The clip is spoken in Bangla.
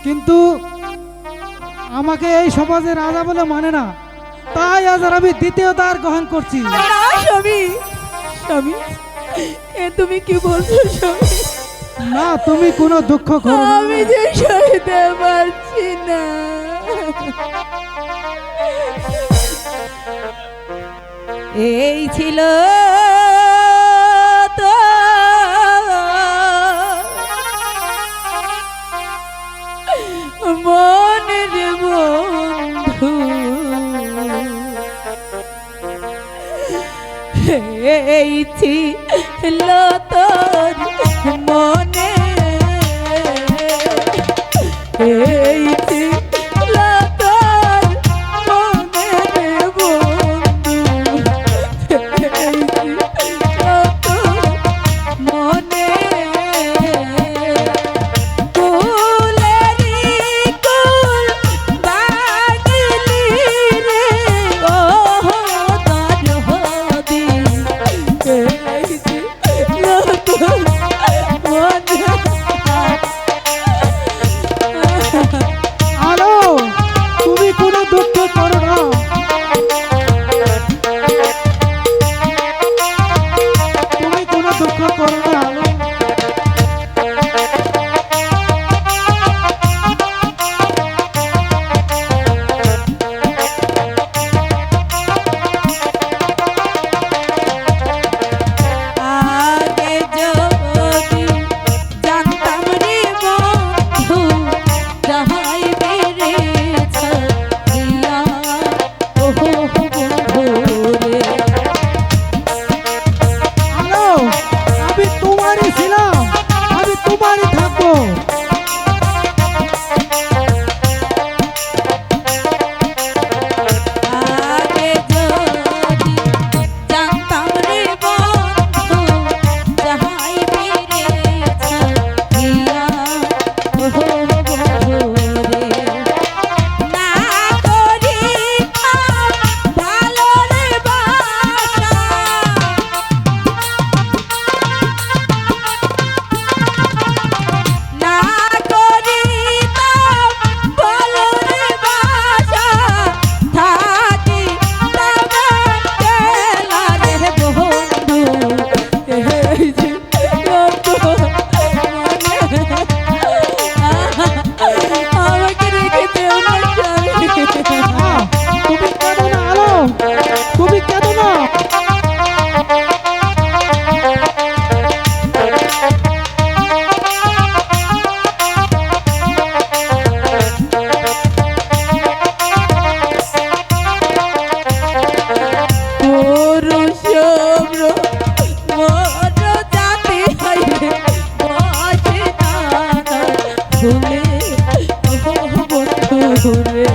কিন্তু আমাকে এই সমাজে রাজা বলে মানে না, তাই আজ আর আমি দ্বিতীয় দ্বার গ্রহণ করছি। স্বামী স্বামী, এ তুমি কি বলছো স্বামী? না, তুমি কোনো দুঃখ করো না। আমি যে সইতে পারছি না। এই ছিল তো মনের বন্ধু, এই ছিল তোর মনে, এই ছিল তোর মনের বন্ধু, এই ছিল তোর মনে। কুলেরি কুল বাগলি রে ও দরহদি, এই ছিল তোর মনে। আলো, তুমি কোনো দুঃখ করো না। তুমি কোনো দুঃখ করো না আলো। আগে যদি জানতাম রে বন্ধু, যাহাই বেড়েছে ইয়া ওহো বন্ধু রে। আলো, আমি তোমারই ছিলাম, আমি তোমারই থাকবো। আগে যদি জানতাম রে বন্ধু, যাহাই বেড়েছে ইয়া ওহো বন্ধু রে। না করিতাম ভালো রে বাসা, না করিতাম ভালো রে বাসা, থাকি তবে গেলা রে বন্ধু, এই যে কত মনে। আমাকে রেখে যেও না স্বামী। তুমি কেঁদো না আলো, তুমি কেঁদো না। পুরুষ মোর জাতি হইলে বসে না ভুলে বন্ধু রে।